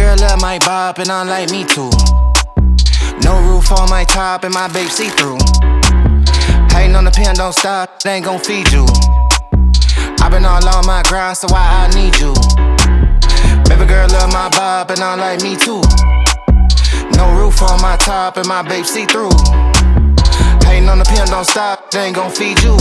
girl love my bop and I like me too. No roof on my top and my babe see-through. Hating on the pen, don't stop, they ain't gon' feed you. I been all on my grind, so why I need you? Baby girl love my bop and I like me too. No roof on my top and my babe see-through. Hating on the pen, don't stop, they ain't gon' feed you.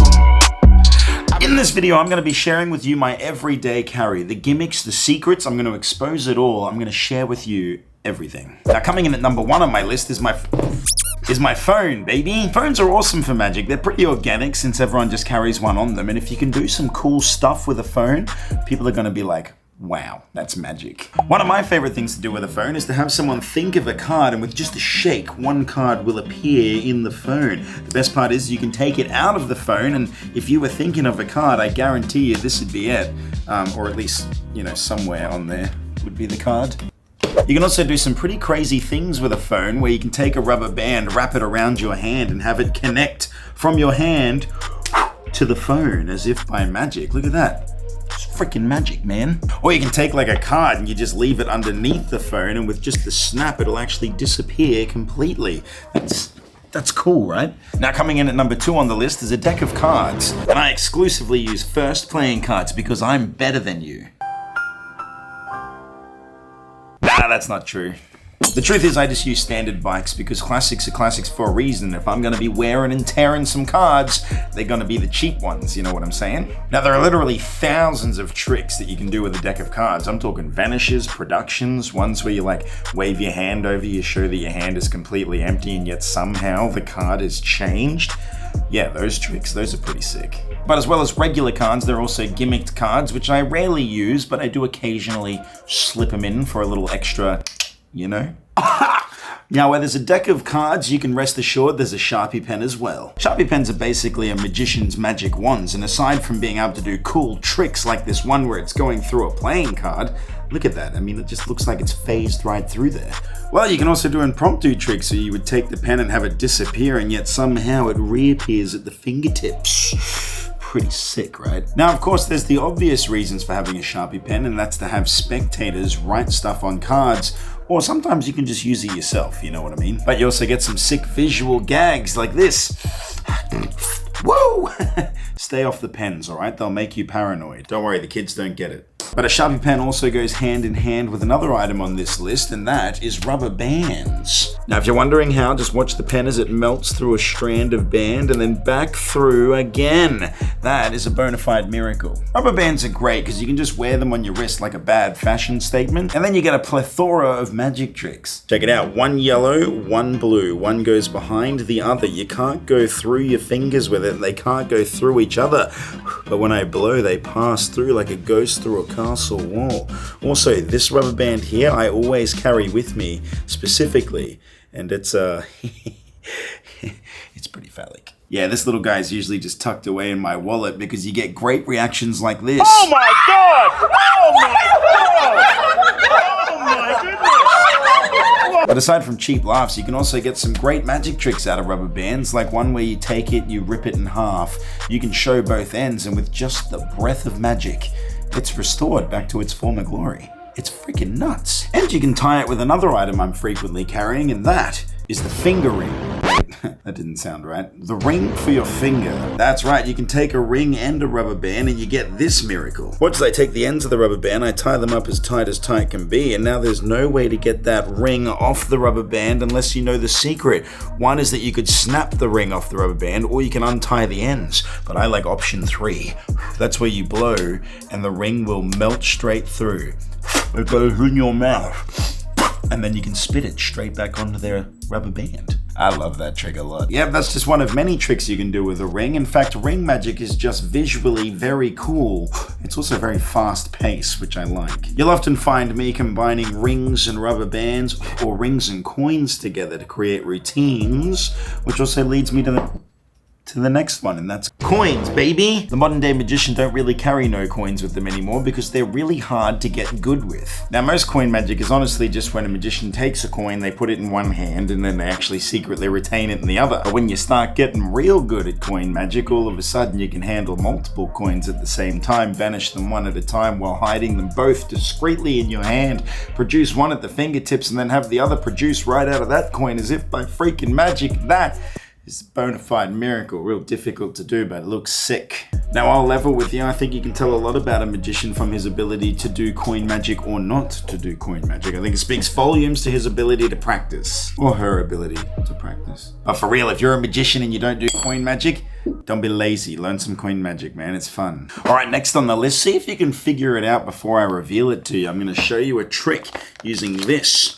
In this video, I'm going to be sharing with you my everyday carry, the gimmicks, the secrets. I'm going to expose it all. I'm going to share with you everything. Now, coming in at number 1 on my list is my phone, baby. Phones are awesome for magic. They're pretty organic since everyone just carries one on them. And if you can do some cool stuff with a phone, people are going to be like, wow, that's magic. One of my favorite things to do with a phone is to have someone think of a card, and with just a shake, one card will appear in the phone. The best part is you can take it out of the phone, and if you were thinking of a card, I guarantee you this would be it. Or at least, you know, somewhere on there would be the card. You can also do some pretty crazy things with a phone, where you can take a rubber band, wrap it around your hand, and have it connect from your hand to the phone as if by magic. Look at that. Freaking magic, man. Or you can take like a card and you just leave it underneath the phone, and with just the snap it'll actually disappear completely. That's cool, right? Now, coming in at number 2 on the list is a deck of cards, and I exclusively use first playing cards because I'm better than you. Nah, that's not true. The truth is, I just use standard bikes because classics are classics for a reason. If I'm gonna be wearing and tearing some cards, they're gonna be the cheap ones, you know what I'm saying? Now, there are literally thousands of tricks that you can do with a deck of cards. I'm talking vanishes, productions, ones where you like wave your hand over, you show that your hand is completely empty and yet somehow the card is changed. Yeah, those tricks, those are pretty sick. But as well as regular cards, there are also gimmicked cards, which I rarely use, but I do occasionally slip them in for a little extra, you know? Now, where there's a deck of cards, you can rest assured there's a Sharpie pen as well. Sharpie pens are basically a magician's magic wands, and aside from being able to do cool tricks like this one where it's going through a playing card, look at that, I mean, it just looks like it's phased right through there. Well, you can also do impromptu tricks, so you would take the pen and have it disappear, and yet somehow it reappears at the fingertips. Pretty sick, right? Now, of course, there's the obvious reasons for having a Sharpie pen, and that's to have spectators write stuff on cards, or sometimes you can just use it yourself, you know what I mean? But you also get some sick visual gags like this. Woo! Stay off the pens, all right? They'll make you paranoid. Don't worry, the kids don't get it. But a Sharpie pen also goes hand in hand with another item on this list, and that is rubber bands. Now, if you're wondering how, just watch the pen as it melts through a strand of band and then back through again. That is a bona fide miracle. Rubber bands are great because you can just wear them on your wrist like a bad fashion statement, and then you get a plethora of magic tricks. Check it out. One yellow, one blue. One goes behind the other. You can't go through your fingers with it. They can't go through each other. But when I blow, they pass through like a ghost through a castle wall. Also, this rubber band here, I always carry with me specifically, and it's it's pretty phallic. Yeah, this little guy's usually just tucked away in my wallet because you get great reactions like this. Oh my god! Oh my god! Oh my goodness! But aside from cheap laughs, you can also get some great magic tricks out of rubber bands, like one where you take it, you rip it in half. You can show both ends, and with just the breath of magic, it's restored back to its former glory. It's freaking nuts. And you can tie it with another item I'm frequently carrying, and that is the finger ring. That didn't sound right. The ring for your finger. That's right, you can take a ring and a rubber band and you get this miracle. Watch as I take the ends of the rubber band, I tie them up as tight can be, and now there's no way to get that ring off the rubber band unless you know the secret. One is that you could snap the ring off the rubber band, or you can untie the ends. But I like option 3. That's where you blow and the ring will melt straight through. It goes in your mouth, and then you can spit it straight back onto their rubber band. I love that trick a lot. Yep, that's just one of many tricks you can do with a ring. In fact, ring magic is just visually very cool. It's also very fast paced, which I like. You'll often find me combining rings and rubber bands, or rings and coins together to create routines, which also leads me to to the next one, and that's coins, baby. The modern day magician don't really carry no coins with them anymore because they're really hard to get good with. Now, most coin magic is honestly just when a magician takes a coin, they put it in one hand, and then they actually secretly retain it in the other. But when you start getting real good at coin magic, all of a sudden you can handle multiple coins at the same time, vanish them one at a time while hiding them both discreetly in your hand, produce one at the fingertips, and then have the other produce right out of that coin as if by freaking magic. That is a bona fide miracle. Real difficult to do, but it looks sick. Now, I'll level with you. I think you can tell a lot about a magician from his ability to do coin magic or not to do coin magic. I think it speaks volumes to his ability to practice, or her ability to practice. But for real, if you're a magician and you don't do coin magic, don't be lazy. Learn some coin magic, man. It's fun. All right, next on the list, see if you can figure it out before I reveal it to you. I'm going to show you a trick using this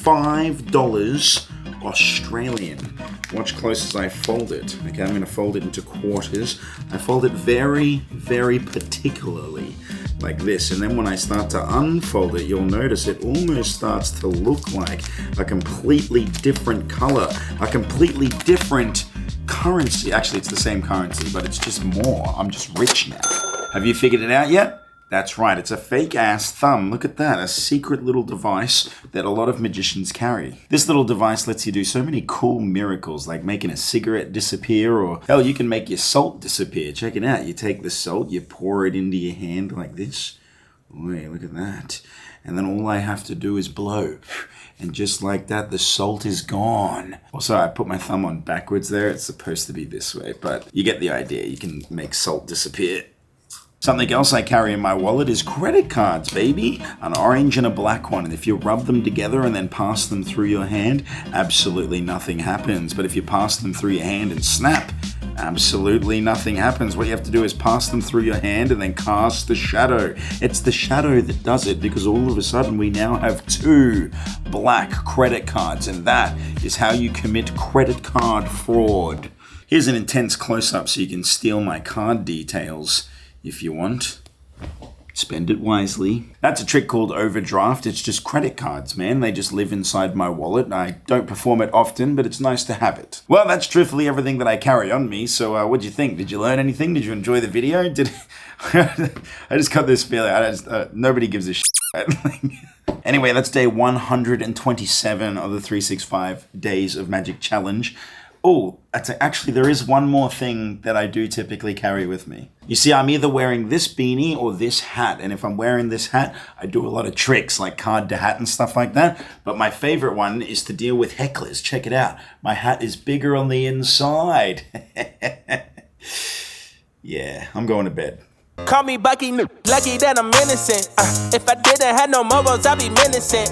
$5 Australian. Watch close as I fold it. Okay, I'm going to fold it into quarters. I fold it very, very particularly like this. And then when I start to unfold it, you'll notice it almost starts to look like a completely different color, a completely different currency. Actually, it's the same currency, but it's just more. I'm just rich now. Have you figured it out yet? That's right, it's a fake-ass thumb. Look at that, a secret little device that a lot of magicians carry. This little device lets you do so many cool miracles, like making a cigarette disappear, or hell, you can make your salt disappear. Check it out. You take the salt, you pour it into your hand like this. Wait, look at that. And then all I have to do is blow. And just like that, the salt is gone. Also, I put my thumb on backwards there. It's supposed to be this way, but you get the idea. You can make salt disappear. Something else I carry in my wallet is credit cards, baby. An orange and a black one. And if you rub them together and then pass them through your hand, absolutely nothing happens. But if you pass them through your hand and snap, absolutely nothing happens. What you have to do is pass them through your hand and then cast the shadow. It's the shadow that does it, because all of a sudden we now have 2 black credit cards, and that is how you commit credit card fraud. Here's an intense close-up so you can steal my card details. If you want, spend it wisely. That's a trick called overdraft. It's just credit cards, man. They just live inside my wallet. I don't perform it often, but it's nice to have it. Well, that's truthfully everything that I carry on me. So what'd you think? Did you learn anything? Did you enjoy the video? I just got this feeling. Nobody gives a shit. Anyway, that's day 127 of the 365 Days of Magic Challenge. Oh, actually, there is one more thing that I do typically carry with me. You see, I'm either wearing this beanie or this hat. And if I'm wearing this hat, I do a lot of tricks like card to hat and stuff like that. But my favorite one is to deal with hecklers. Check it out. My hat is bigger on the inside. Yeah, I'm going to bed. Call me Bucky, lucky that I'm innocent. If I didn't have no morals, I'd be menacing.